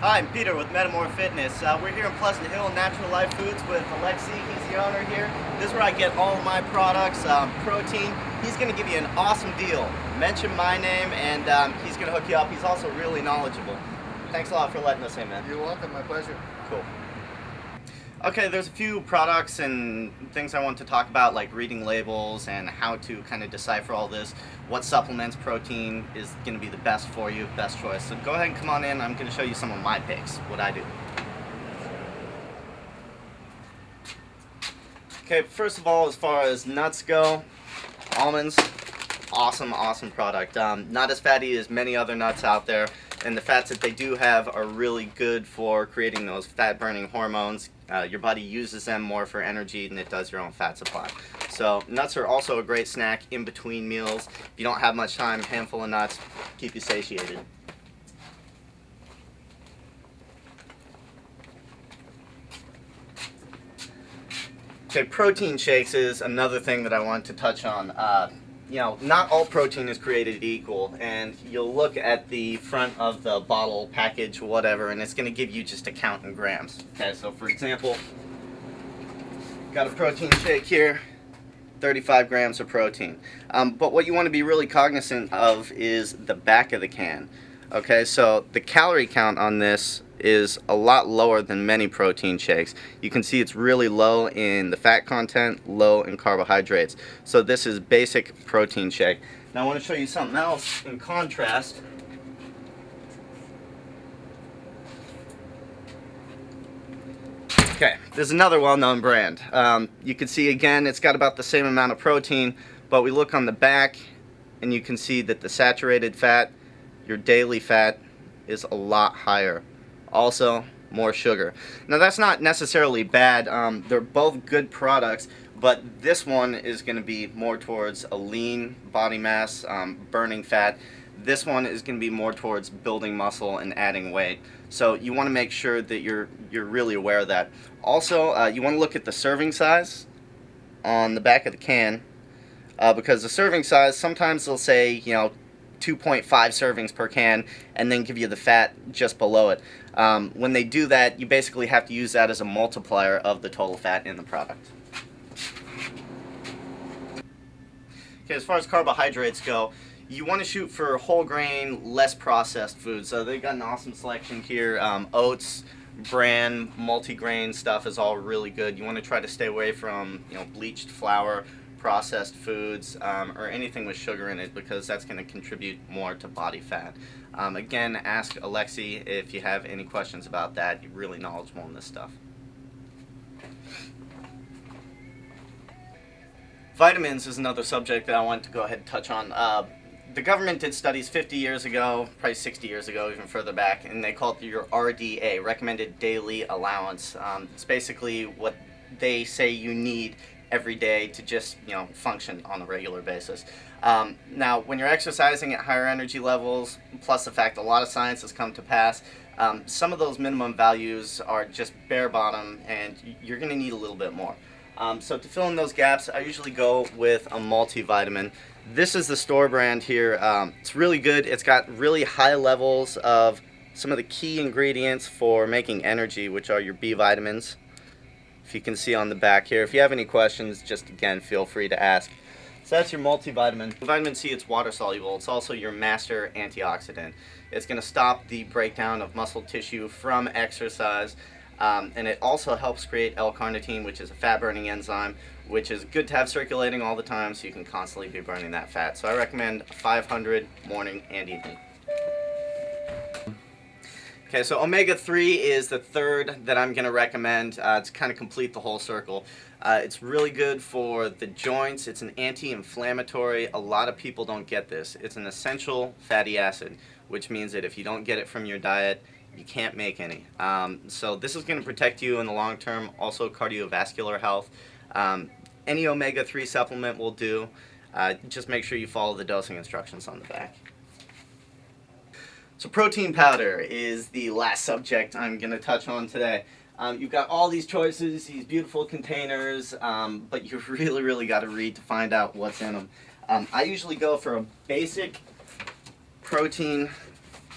Hi, I'm Peter with Metamorph Fitness. We're here in Pleasant Hill, Natural Life Foods with Alexi. He's the owner here. This is where I get all of my products, protein. He's going to give you an awesome deal. Mention my name and he's going to hook you up. He's also really knowledgeable. Thanks a lot for letting us in, man. You're welcome, my pleasure. Cool. Okay, there's a few products and things I want to talk about, like reading labels and how to kind of decipher all this. What supplements, protein is going to be the best for you, best choice. So go ahead and come on in. I'm going to show you some of my picks, what I do. Okay, first of all, as far as nuts go, almonds, awesome product. Not as fatty as many other nuts out there, and the fats that they do have are really good for creating those fat burning hormones. Your body uses them more for energy than it does your own fat supply. So nuts are also a great snack in between meals. If you don't have much time, a handful of nuts keep you satiated. Okay, protein shakes is another thing that I want to touch on. Not all protein is created equal, and you'll look at the front of the bottle, package, whatever, and it's going to give you just a count in grams. Okay, so for example, got a protein shake here, 35 grams of protein. But what you want to be really cognizant of is the back of the can. Okay, so the calorie count on this is a lot lower than many protein shakes. You can see it's really low in the fat content, low in carbohydrates. So this is basic protein shake. Now I want to show you something else in contrast. Okay, there's another well-known brand. You can see again it's got about the same amount of protein, but we look on the back and you can see that the saturated fat, your daily fat, is a lot higher. Also, more sugar. Now that's not necessarily bad. They're both good products, but this one is going to be more towards a lean body mass, burning fat. This one is going to be more towards building muscle and adding weight. So you want to make sure that you're really aware of that. Also, you want to look at the serving size on the back of the can, because the serving size, sometimes they'll say 2.5 servings per can and then give you the fat just below it. When they do that, you basically have to use that as a multiplier of the total fat in the product. Okay, as far as carbohydrates go, you want to shoot for whole grain, less processed foods. So they've got an awesome selection here. Oats, bran, multigrain stuff is all really good. You want to try to stay away from bleached flour, processed foods, or anything with sugar in it, because that's going to contribute more to body fat. Again, ask Alexi if you have any questions about that. You're really knowledgeable in this stuff. Vitamins is another subject that I want to go ahead and touch on. The government did studies 50 years ago, probably 60 years ago, even further back, and they called it your RDA, Recommended Daily Allowance. It's basically what they say you need every day to just function on a regular basis. Now when you're exercising at higher energy levels, plus the fact a lot of science has come to pass, some of those minimum values are just bare bottom, and you're going to need a little bit more. So to fill in those gaps, I usually go with a multivitamin. This is the store brand here. It's really good. It's got really high levels of some of the key ingredients for making energy, which are your B vitamins. If you can see on the back here. If you have any questions, just again, feel free to ask. So that's your multivitamin. Vitamin C, it's water soluble. It's also your master antioxidant. It's going to stop the breakdown of muscle tissue from exercise. And it also helps create L-carnitine, which is a fat-burning enzyme, which is good to have circulating all the time so you can constantly be burning that fat. So I recommend 500 morning and evening. Okay, so omega-3 is the third that I'm going to recommend to kind of complete the whole circle. It's really good for the joints. It's an anti-inflammatory. A lot of people don't get this. It's an essential fatty acid, which means that if you don't get it from your diet, you can't make any. So this is going to protect you in the long term, also cardiovascular health. Any omega-3 supplement will do. Just make sure you follow the dosing instructions on the back. So protein powder is the last subject I'm going to touch on today. You've got all these choices, these beautiful containers, but you really got to read to find out what's in them. I usually go for a basic protein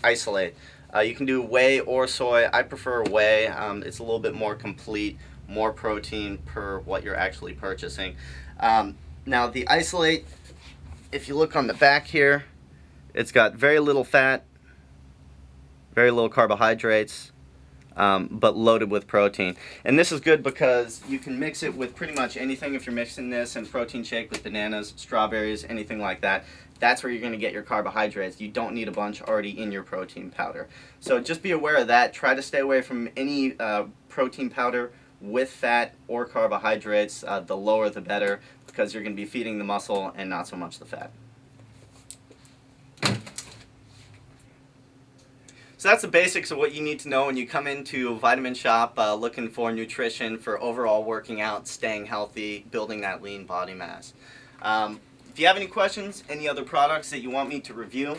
isolate. You can do whey or soy. I prefer whey. It's a little bit more complete, more protein per what you're actually purchasing. Now the Isolate, if you look on the back here, it's got very little fat, very little carbohydrates, but loaded with protein. And this is good because you can mix it with pretty much anything. If you're mixing this in protein shake with bananas, strawberries, anything like that, that's where you're going to get your carbohydrates. You don't need a bunch already in your protein powder. So just be aware of that. Try to stay away from any protein powder with fat or carbohydrates. The lower the better, because you're going to be feeding the muscle and not so much the fat. So that's the basics of what you need to know when you come into Vitamin Shoppe looking for nutrition for overall working out, staying healthy, building that lean body mass. If you have any questions, any other products that you want me to review,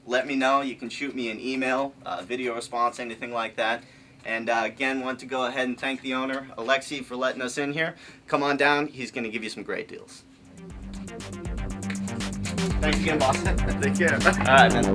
let me know. You can shoot me an email, video response, anything like that. And again, want to go ahead and thank the owner, Alexi, for letting us in here. Come on down. He's going to give you some great deals. Thanks again, boss. Take care. All right, man.